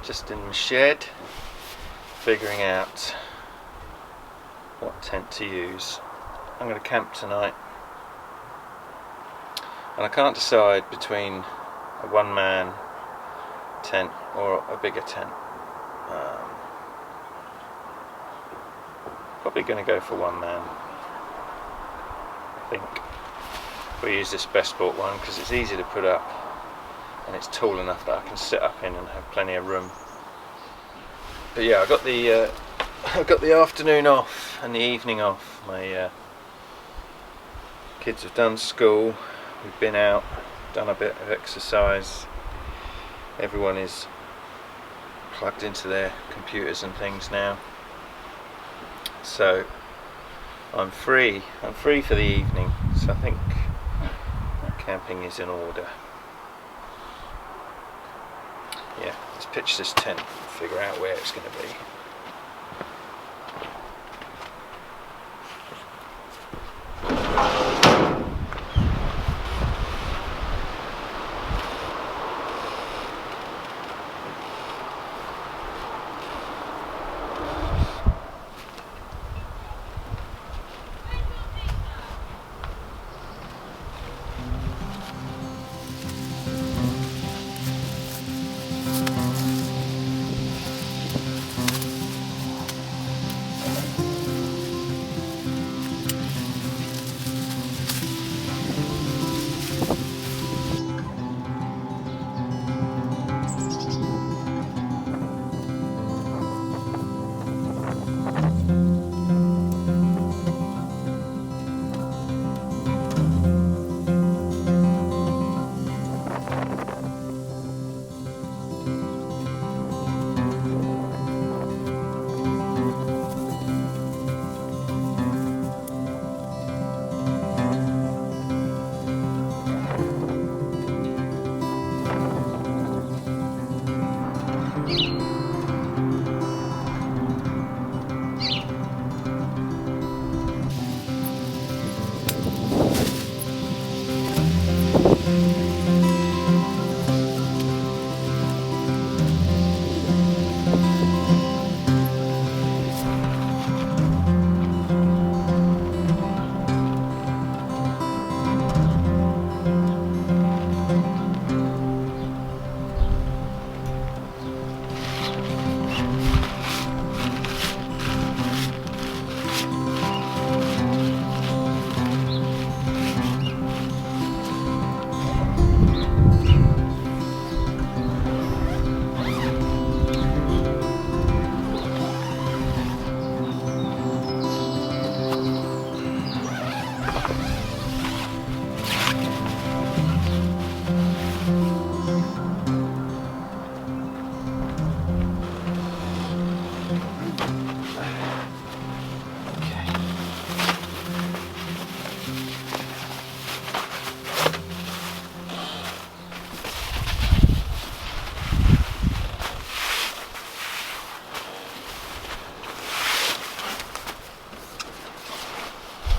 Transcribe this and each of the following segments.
Just in the shed, figuring out what tent to use. I'm going to camp tonight, and I can't decide between a one-man tent or a bigger tent. Probably going to go for one man, I think. We use this Bessport one because it's easy to put up and it's tall enough that I can sit up in and have plenty of room. But yeah, I got the afternoon off and the evening off. My kids have done school, we've been out, done a bit of exercise. Everyone is plugged into their computers and things now. So I'm free for the evening, so I think camping is in order. Yeah, let's pitch this tent and figure out where it's going to be.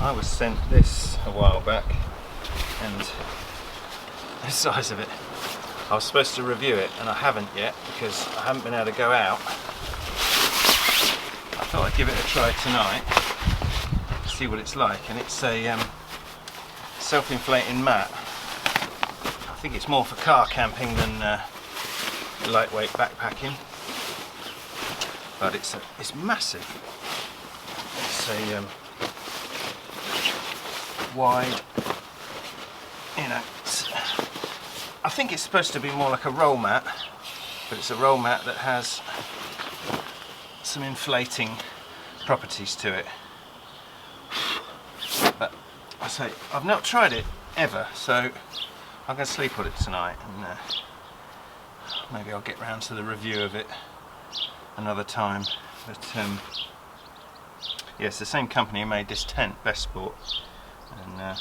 I was sent this a while back, and the size of it, I was supposed to review it and I haven't yet because I haven't been able to go out. I thought I'd give it a try tonight, see what it's like, and it's a self-inflating mat. I think it's more for car camping than lightweight backpacking, but it's massive. It's a wide, you know, I think it's supposed to be more like a roll mat, but it's a roll mat that has some inflating properties to it. But I say, I've not tried it ever, so I'm going to sleep on it tonight, and maybe I'll get round to the review of it another time. But yeah, it's the same company who made this tent, Bessport. And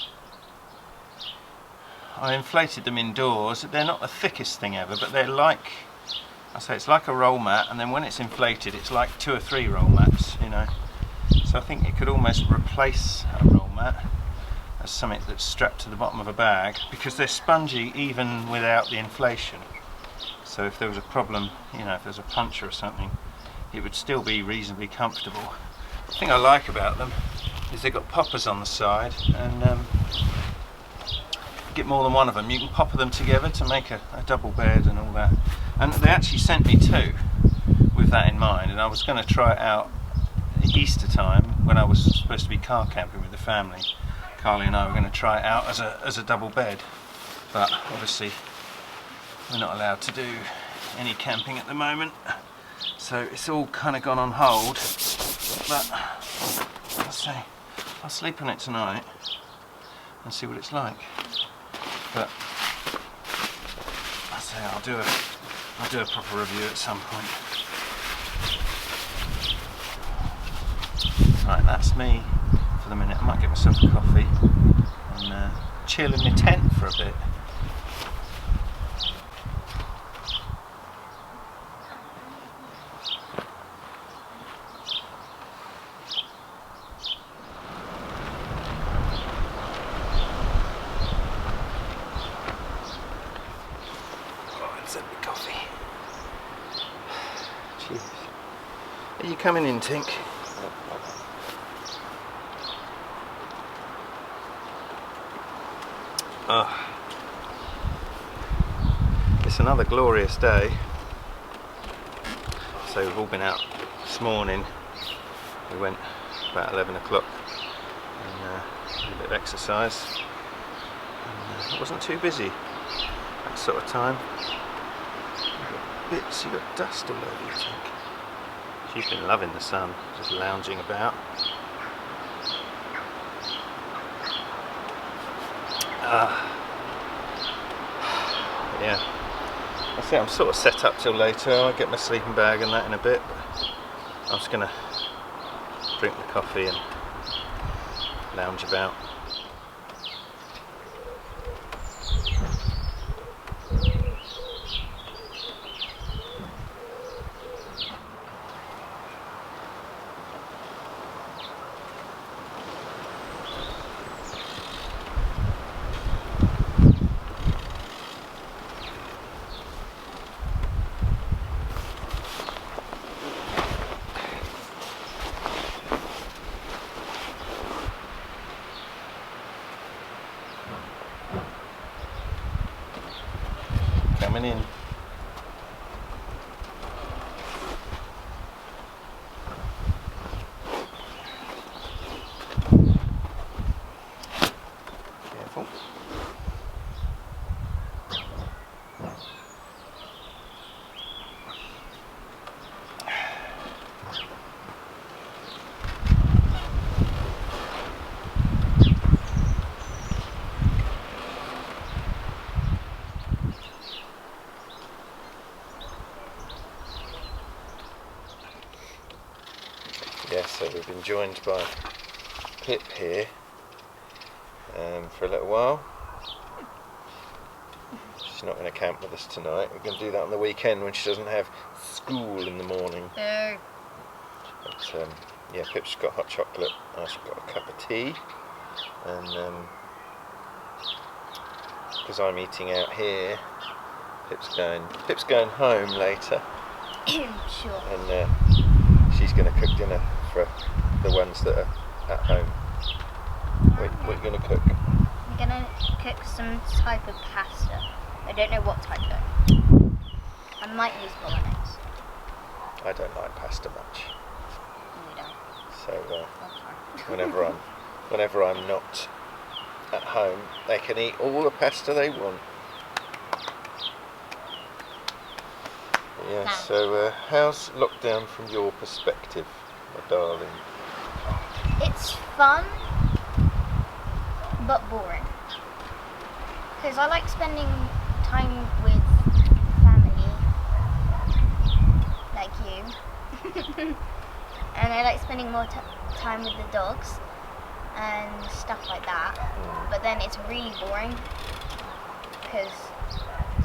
I inflated them indoors. They're not the thickest thing ever, but they're like, I say, it's like a roll mat, and then when it's inflated it's like 2 or 3 roll mats, you know. So I think it could almost replace a roll mat as something that's strapped to the bottom of a bag, because they're spongy even without the inflation. So if there was a problem, you know, if there's a puncture or something, it would still be reasonably comfortable. The thing I like about them is they've got poppers on the side, and get more than one of them. You can popper them together to make a double bed and all that. And they actually sent me two with that in mind, and I was going to try it out at Easter time when I was supposed to be car camping with the family. Carly and I were going to try it out as a double bed, but obviously we're not allowed to do any camping at the moment, so it's all kind of gone on hold. But I'll sleep on it tonight and see what it's like. But I say I'll do a proper review at some point. Right, that's me for the minute. I might get myself a coffee and chill in my tent for a bit. Coffee. Cheers. Are you coming in, Tink? Oh. It's another glorious day. So we've all been out this morning. We went about 11 o'clock and did a bit of exercise. And, it wasn't too busy that sort of time. Bits, you got dust all over you, Tink. She's been loving the sun, just lounging about. Yeah, I think I'm sort of set up till later. I'll get my sleeping bag and that in a bit. I'm just gonna drink the coffee and lounge about. Coming in. Careful. Yeah, so we've been joined by Pip here for a little while. She's not going to camp with us tonight. We're going to do that on the weekend when she doesn't have school in the morning. But yeah, Pip's got hot chocolate. I've got a cup of tea, and because I'm eating out here, Pip's going home later. Sure. And she's going to cook dinner for the ones that are at home. What are you going to cook? I'm going to cook some type of pasta. I don't know what type though. I might use bolognese. I don't like pasta much. You don't. So whenever I'm not at home, they can eat all the pasta they want. Yeah, Nah. so how's lockdown from your perspective, my darling? It's fun, but boring. Because I like spending time with family, like you. And I like spending more time with the dogs and stuff like that. But then it's really boring because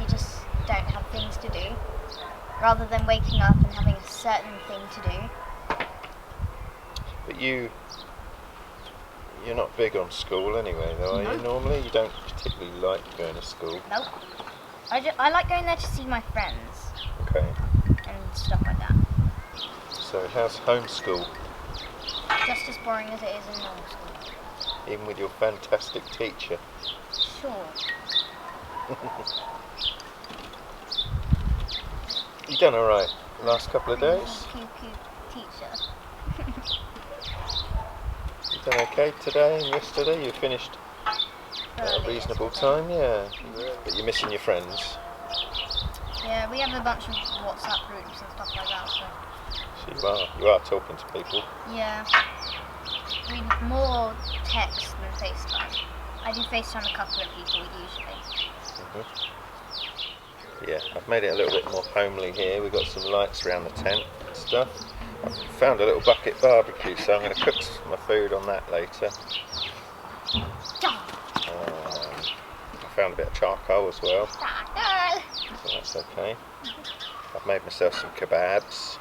you just don't have things to do. Rather than waking up and having a certain thing to do. But you're not big on school anyway, though, are you normally? You don't particularly like going to school. Nope. I like going there to see my friends. So how's homeschool? Just as boring as it is in normal school. Even with your fantastic teacher? Sure. You done alright the last couple of days? Cute teacher. You done okay today and yesterday? You finished at a reasonable time, yeah. But you're missing your friends. Yeah, we have a bunch of WhatsApp groups and stuff like that, so. So you are talking to people. Yeah. We more text than FaceTime. I do FaceTime a couple of people usually. Yeah, I've made it a little bit more homely here. We've got some lights around the tent and stuff. I've found a little bucket barbecue, so I'm going to cook my food on that later. I found a bit of charcoal as well, so that's okay. I've made myself some kebabs,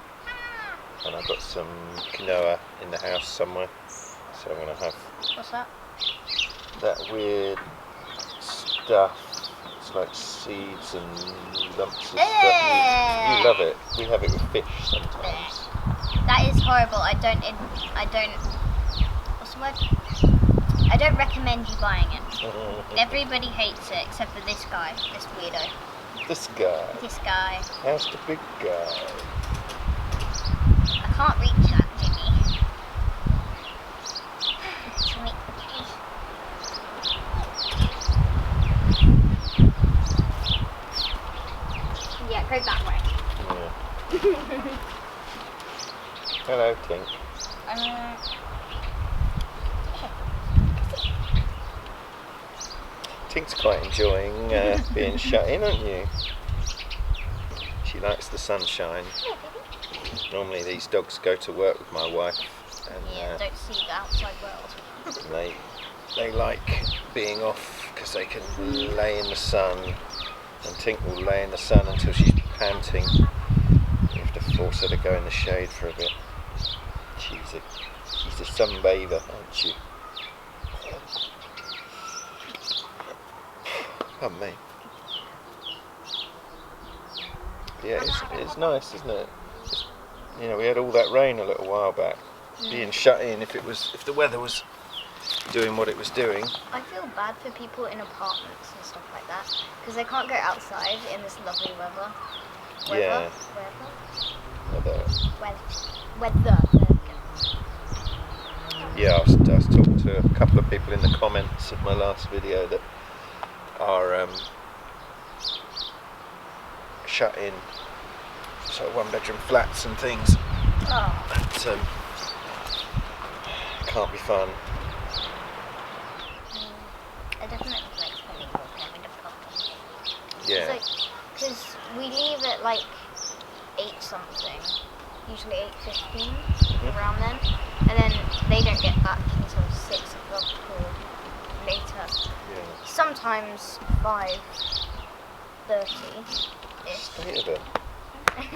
and I've got some quinoa in the house somewhere, so I'm going to have What's that? that weird stuff. It's like seeds and lumps of stuff. You love it. We have it with fish sometimes. That is horrible. I don't, what's the word? I don't recommend you buying it. Everybody hates it except for this guy, this weirdo. This guy. This guy. How's the big guy? I can't reach that, Jimmy. Yeah, go that way. Yeah. Hello, Tink. Tink's quite enjoying being shut in, aren't you? She likes the sunshine. Normally these dogs go to work with my wife, and don't see the outside world. they like being off because they can lay in the sun, and Tink will lay in the sun until she's panting. You have to force her to go in the shade for a bit. She's a sunbather, aren't she? Oh me. Yeah, it's nice, isn't it? Just, you know, we had all that rain a little while back. Being shut in, if the weather was doing what it was doing. I feel bad for people in apartments and stuff like that because they can't go outside in this lovely weather. Yeah. Weather. Yeah, I was talking to a couple of people in the comments of my last video that are shut in sort of one-bedroom flats and things. That can't be fun. I definitely like spending more time in the apartment. Yeah. Because we leave at like 8 something, usually 8:15, around then, and then they don't get back until 6 o'clock or later. Yeah. Sometimes 5:30-ish. State of it.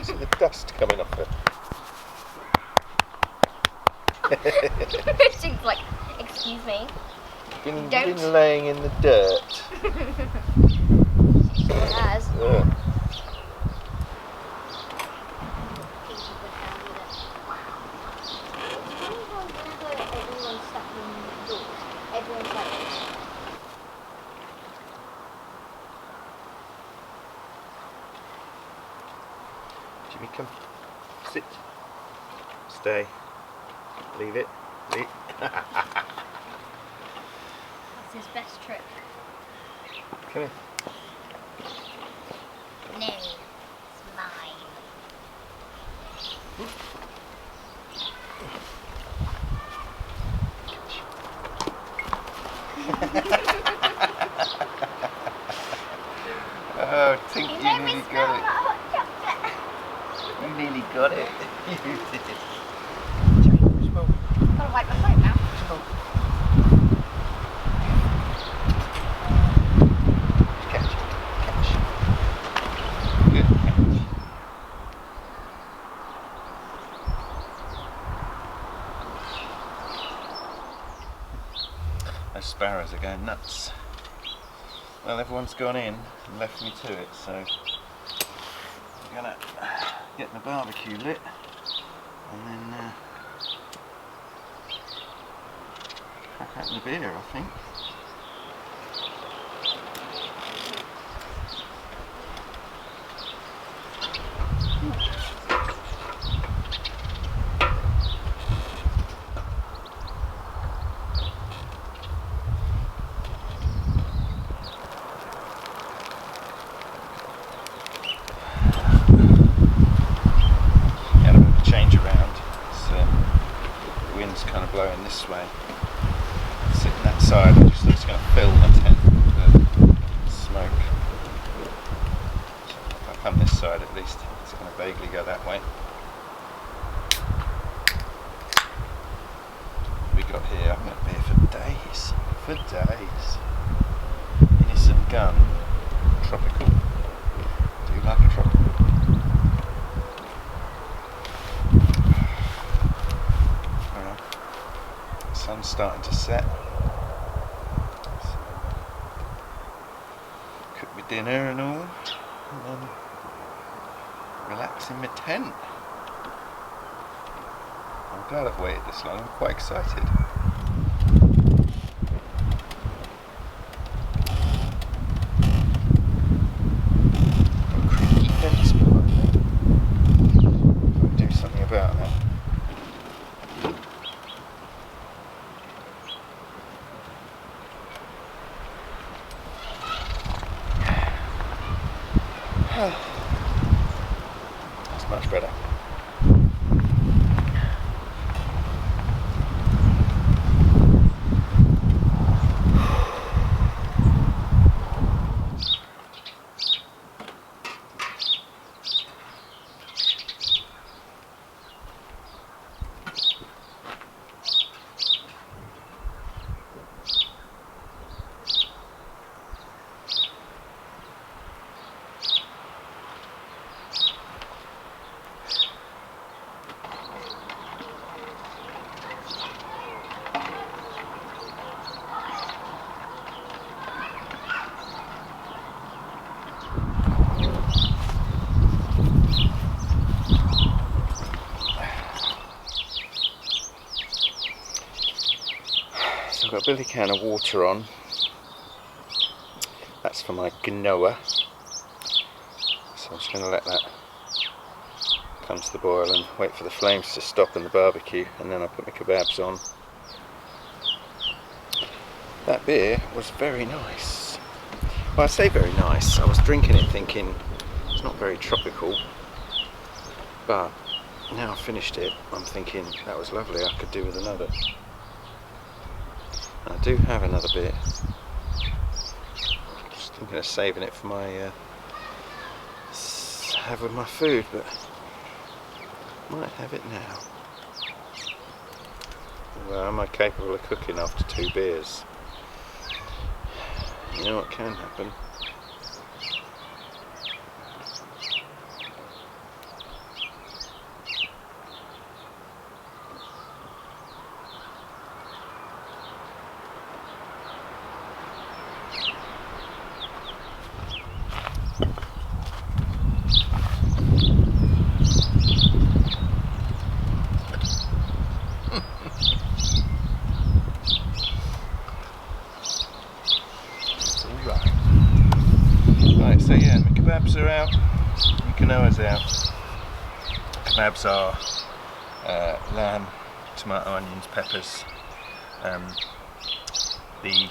See the dust coming off it. She's like, excuse me. Been laying in the dirt. She sure has. Yeah. Jimmy, come. Sit. Stay. Leave it. Leave. That's his best trick. Come here. No, it's mine. Oh, Tink, you nearly got it. You nearly got it. You did. Gotta wipe my phone now. Catch. Good catch. Those sparrows are going nuts. Well, everyone's gone in and left me to it, so I'm gonna get the barbecue lit and then crack out the beer, I think. Kind of blowing this way. Sitting that side, it just looks going to fill the tent with smoke. So if I come this side at least, it's going to vaguely go that way. What we got here? I'm going to be here for days. For days. Innocent gun. Tropical. Do you like a tropical? Sun's starting to set. So, cook my dinner and all, and then relax in my tent. I'm glad I've waited this long. I'm quite excited. A creaky fence behind me. I'll do something about that. That's much better. So I've got a billy can of water on. That's for my quinoa. So I'm just going to let that come to the boil and wait for the flames to stop in the barbecue, and then I'll put my kebabs on. That beer was very nice. Well, I say very nice. I was drinking it thinking it's not very tropical, but now I've finished it, I'm thinking that was lovely. I could do with another. I do have another bit. Just thinking of saving it for my have with my food, but might have it now. Well, am I capable of cooking after 2 beers? You know what can happen? Right, so yeah, my kebabs are out, my quinoa's out. Kebabs are lamb, tomato, onions, peppers. The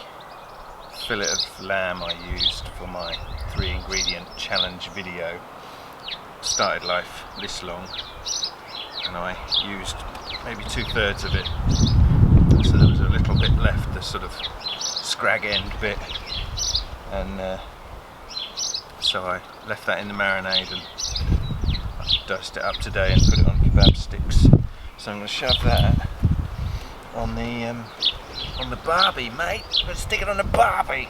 fillet of lamb I used for my 3-ingredient challenge video started life this long, and I used maybe 2/3 of it, so there was a little bit left, the sort of scrag end bit, and so I left that in the marinade and I diced it up today and put it on kebab sticks. So I'm going to shove that on the barbie, mate. Let's stick it on the barbie.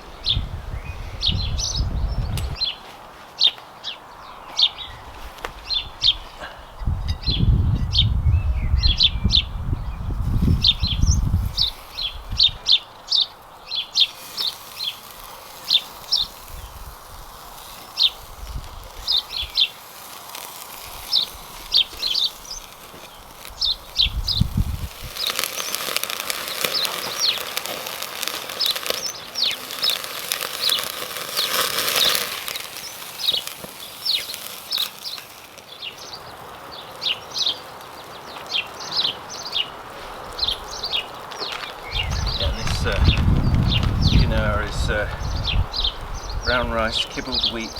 brown rice, kibbled wheat,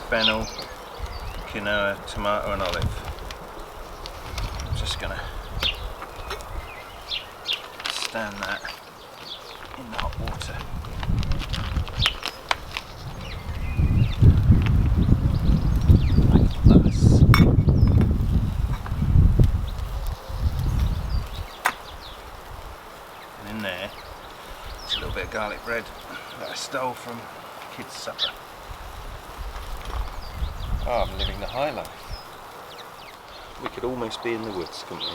fennel, quinoa, tomato and olive. I'm just going to stand that in the hot water. Like this. And in there is a little bit of garlic bread that I stole from kids' supper. Oh, I'm living the high life. We could almost be in the woods, couldn't we?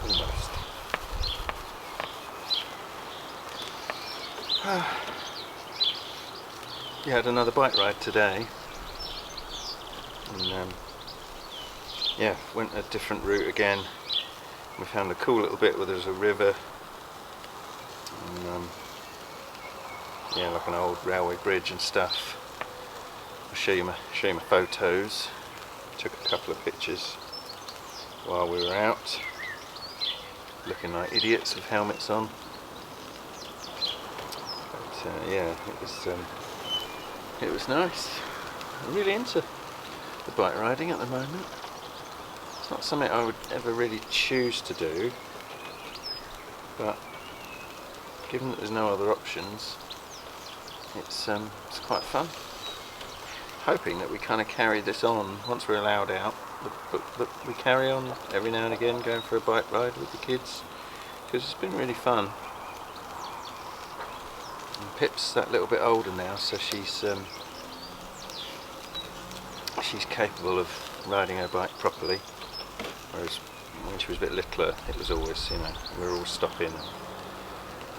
Almost. We had another bike ride today, and yeah, went a different route again. We found a cool little bit where there's a river, and yeah, like an old railway bridge and stuff. I'll show you my photos. Took a couple of pictures while we were out, looking like idiots with helmets on. But yeah, it was nice. I'm really into the bike riding at the moment. It's not something I would ever really choose to do, but given that there's no other options, it's quite fun. Hoping that we kind of carry this on once we're allowed out, but we carry on every now and again going for a bike ride with the kids, because it's been really fun. And Pip's that little bit older now, so she's capable of riding her bike properly, whereas when she was a bit littler it was always, you know, we were all stopping and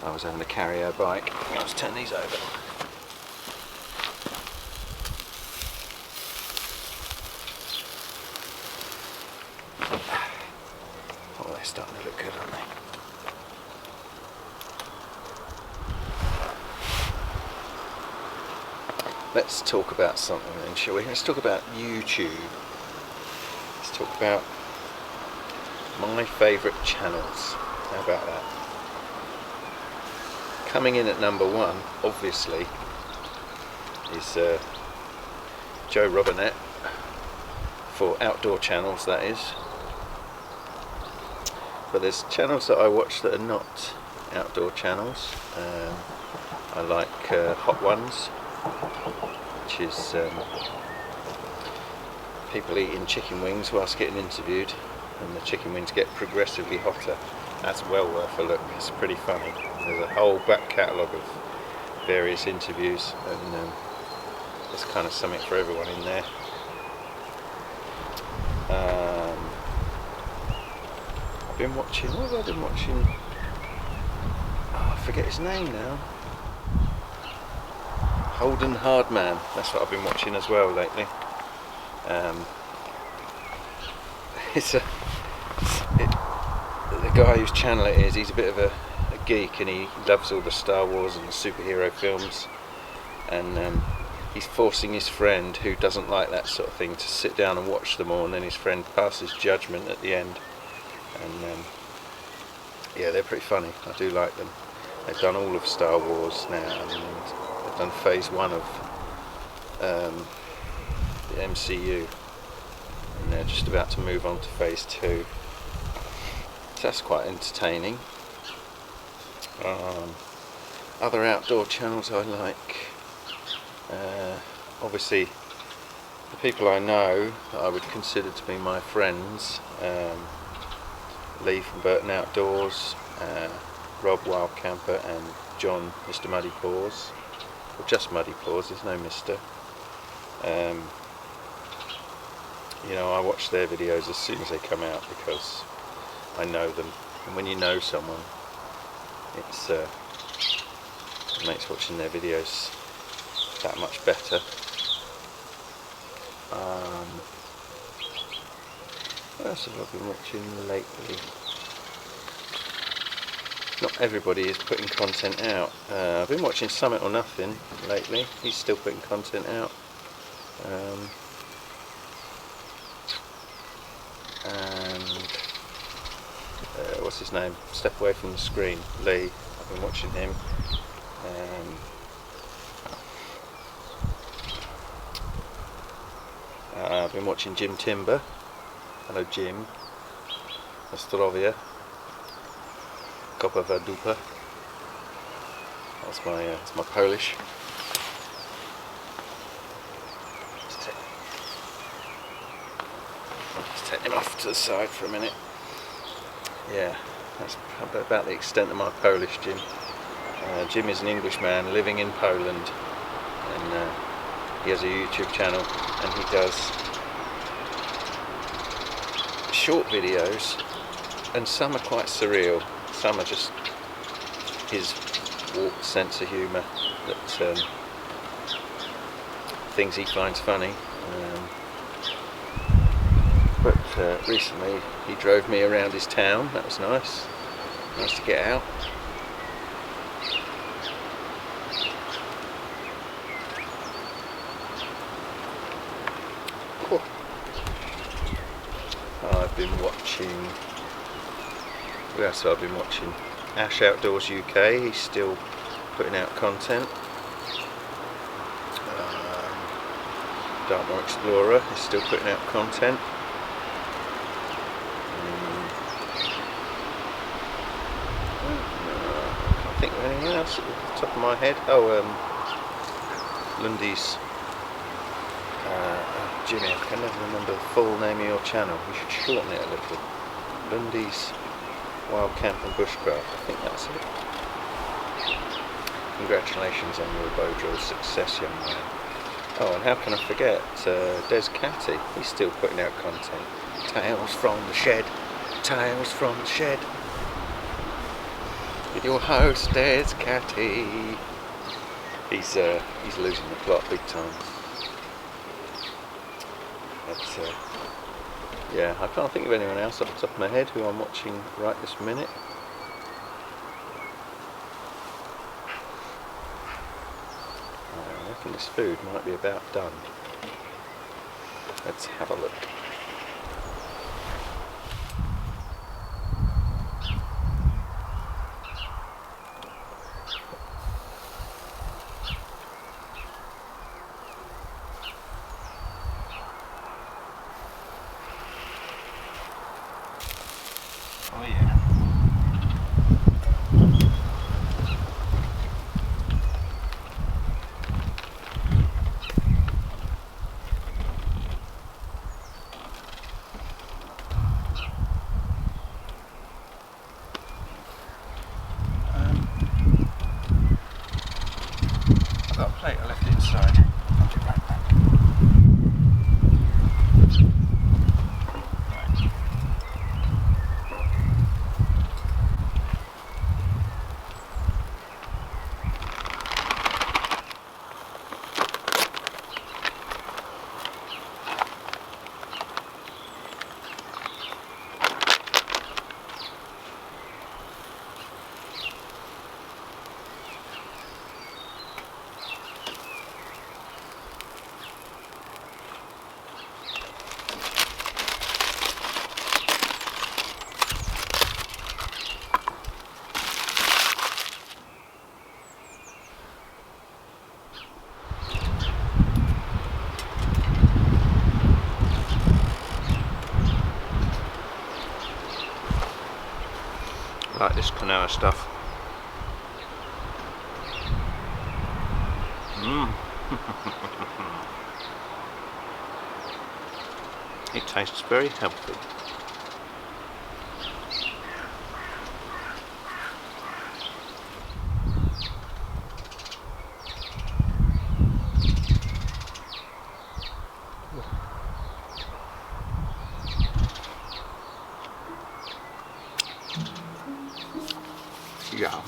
I was having to carry her bike. Let's turn these over. Oh, they're starting to look good, aren't they? Let's talk about something then, shall we? Let's talk about YouTube. Let's talk about my favourite channels. How about that? Coming in at number one, obviously, is Joe Robinette, for outdoor channels, that is. But there's channels that I watch that are not outdoor channels. I like Hot Ones, which is people eating chicken wings whilst getting interviewed, and the chicken wings get progressively hotter. That's well worth a look. It's pretty funny. There's a whole back catalogue of various interviews, and there's kind of something for everyone in there. I've been watching, what have I been watching? Oh, I forget his name now. Holden Hardman, that's what I've been watching as well lately. The guy whose channel it is, he's a bit of a geek, and he loves all the Star Wars and the superhero films, and he's forcing his friend, who doesn't like that sort of thing, to sit down and watch them all, and then his friend passes judgment at the end. And yeah, they're pretty funny. I do like them. They've done all of Star Wars now, and they've done phase 1 of the MCU, and they're just about to move on to phase 2. So that's quite entertaining. Other outdoor channels I like, obviously the people I know that I would consider to be my friends, Lee from Burton Outdoors, Rob Wild Camper, and John, Mr. Muddy Paws, or just Muddy Paws, there's no Mr. You know, I watch their videos as soon as they come out because I know them, and when you know someone, it makes watching their videos that much better. What else have I been watching lately? Not everybody is putting content out. I've been watching Summit or Nothing lately. He's still putting content out. And what's his name? Step Away from the Screen. Lee. been watching him. I've been watching Jim Timber. Hello Jim. Zdrowie. Kopa dupa. That's my Polish. Let's take him off to the side for a minute. Yeah, that's about the extent of my Polish, Jim. Jim is an Englishman living in Poland, and he has a YouTube channel, and he does short videos, and some are quite surreal, some are just his warped sense of humour, that things he finds funny. But recently he drove me around his town. That was nice to get out. Cool. I've been watching, what else have I been watching? Ash Outdoors UK, he's still putting out content. Dartmoor Explorer is still putting out content. I can't think of anything else at the top of my head. Lundy's. Jimmy, I can never remember the full name of your channel. You should shorten it a little. Lundy's Wild Camp and Bushcraft. I think that's it. Congratulations on your bow drill success, young man. Oh, and how can I forget Des Catty? He's still putting out content. Tales from the shed. Tales from the shed. With your host, Des Catty. He's losing the plot big time. But yeah, I can't think of anyone else off the top of my head who I'm watching right this minute. I reckon this food might be about done. Let's have a look. Oh yeah. I've got a plate I left inside. I'll be right back. I like this quinoa stuff. It tastes very healthy. Yum.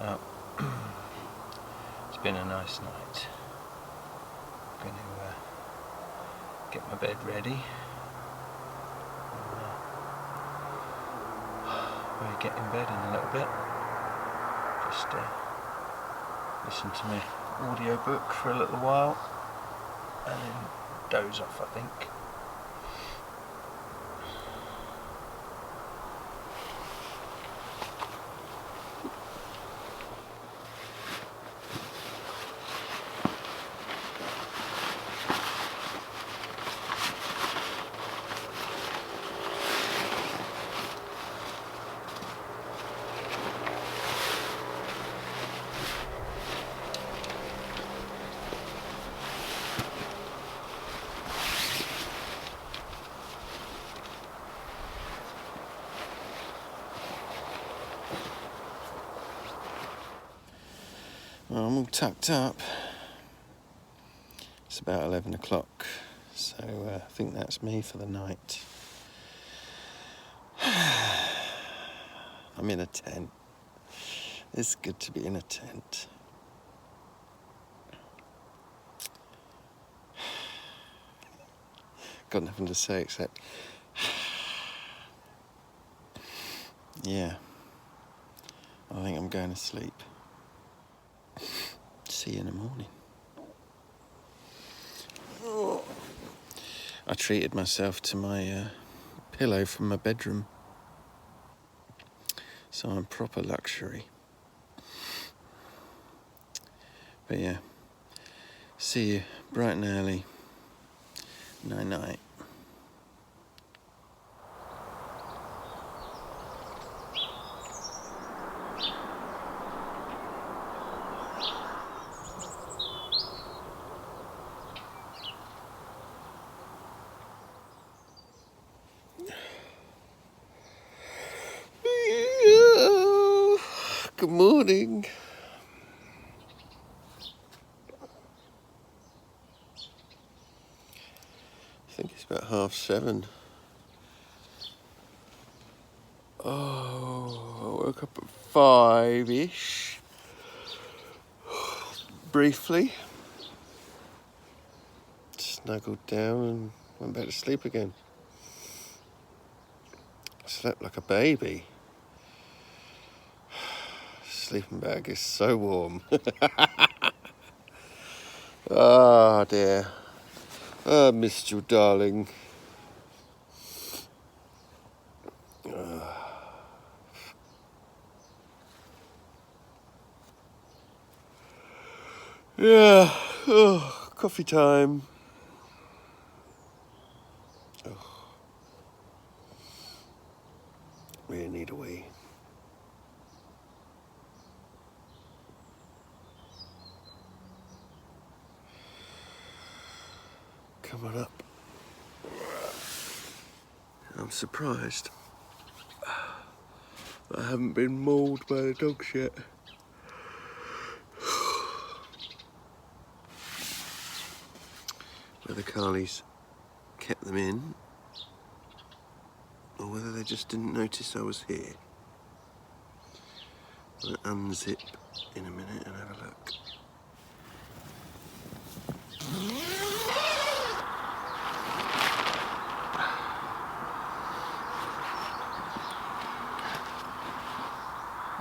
Well, it's been a nice night. I'm going to get my bed ready. We'll get in bed in a little bit. Just listen to my audiobook for a little while and then doze off, I think. Well, I'm all tucked up. It's about 11 o'clock, so I think that's me for the night. I'm in a tent. It's good to be in a tent. Got nothing to say except yeah, I think I'm going to sleep. See you in the morning. Oh. I treated myself to my pillow from my bedroom, so I'm proper luxury. But yeah, see you bright and early. Night night. Good morning. I think it's about 7:30. Oh, I woke up at 5-ish. Briefly. Snuggled down and went back to sleep again. Slept like a baby. Sleeping bag is so warm. Oh dear. I missed you, darling. Yeah. Oh, coffee time. Oh. Really need a wee. Come on up. I'm surprised I haven't been mauled by the dogs yet. Whether Carly's kept them in, or whether they just didn't notice I was here. I'll unzip in a minute and have a look.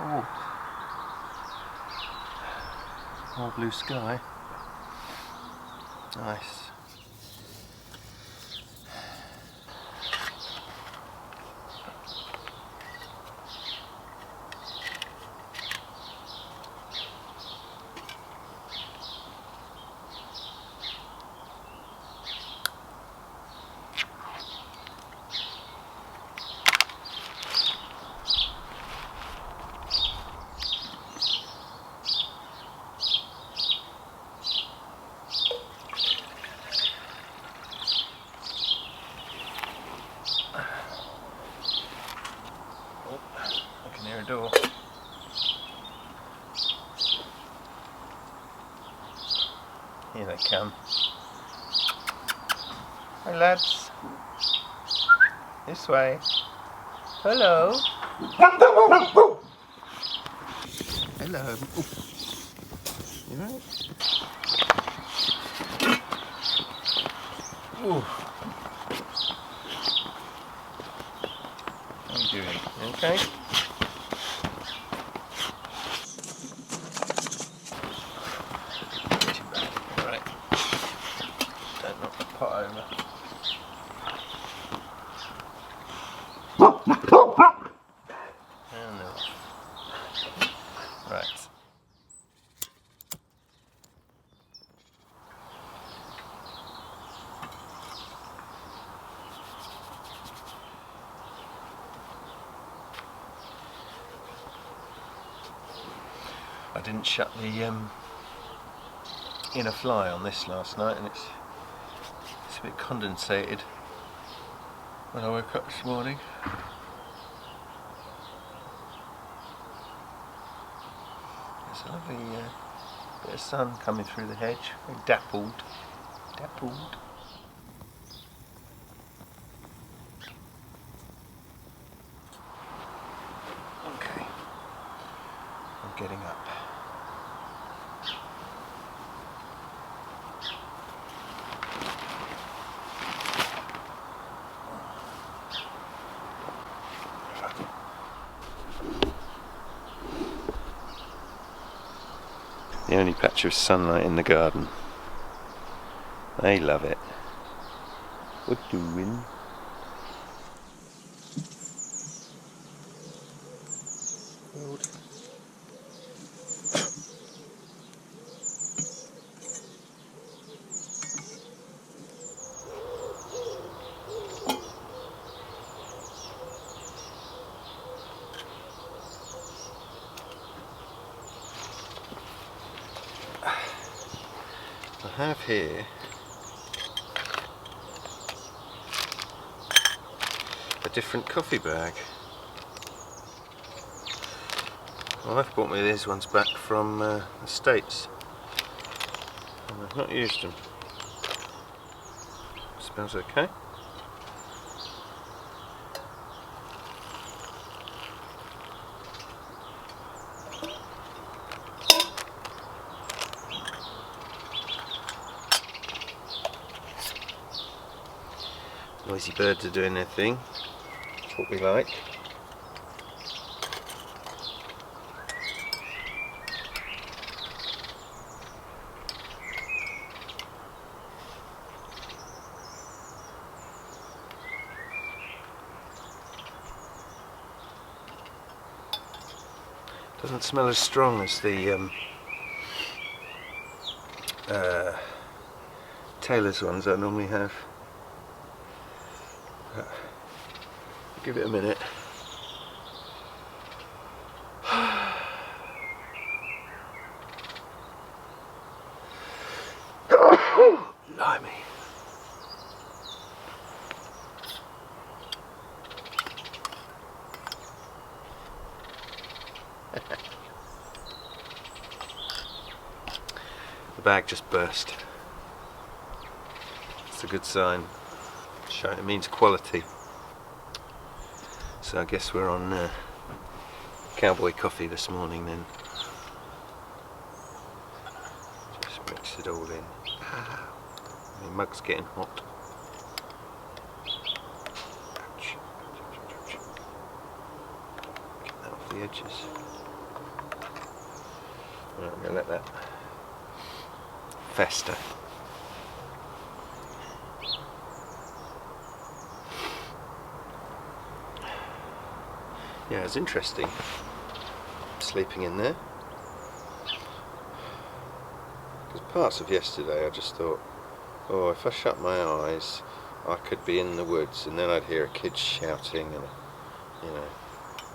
Oh, more blue sky. Nice. Door. Here they come. Hi lads. This way. Hello. Hello. hello. Ooh. You right? Ooh. How are you doing? You okay? Too bad. Alright. Don't knock the pot over. And they're off. Right. I didn't shut the inner fly on this last night, and it's a bit condensated when I woke up this morning. There's a lovely bit of sun coming through the hedge, very dappled. Okay, I'm getting up. The only patch of sunlight in the garden. They love it. What doing? I have here a different coffee bag. My wife bought me these ones back from the States, and I've not used them. Smells okay. Noisy birds are doing their thing. That's what we like. Doesn't smell as strong as the Taylor's ones I normally have. Give it a minute. Blimey. The bag just burst. It's a good sign. It means quality. So I guess we're on cowboy coffee this morning then. Just mix it all in. My mug's getting hot. Ouch. Get that off the edges. Right, I'm going to let that fester. Yeah, it's interesting sleeping in there, because parts of yesterday I just thought, oh, if I shut my eyes I could be in the woods, and then I'd hear a kid shouting and, you know,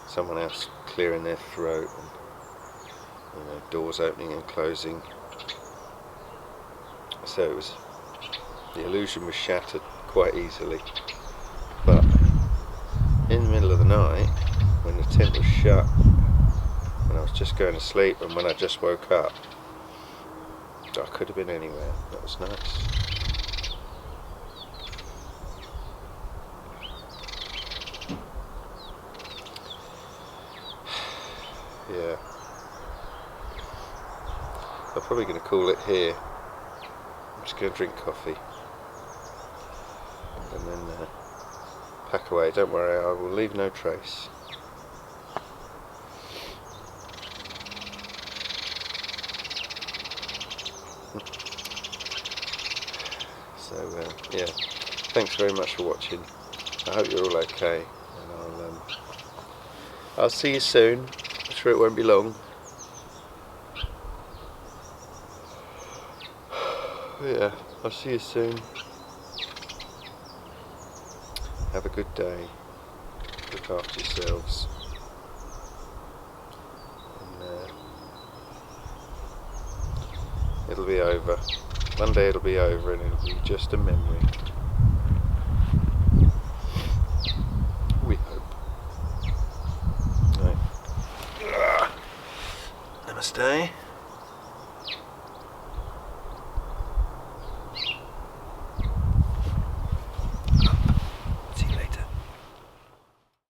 someone else clearing their throat, and, you know, doors opening and closing. So it was, the illusion was shattered quite easily. But in the middle of the night, when the tent was shut, and I was just going to sleep, and when I just woke up, I could have been anywhere. That was nice. Yeah. I'm probably going to call it here. I'm just going to drink coffee and then pack away. Don't worry, I will leave no trace. So yeah, thanks very much for watching. I hope you're all okay, and I'll see you soon. I'm sure it won't be long. Yeah, I'll see you soon. Have a good day. Look after yourselves. And it'll be over. One day it'll be over and it'll be just a memory. We hope. Right. Namaste.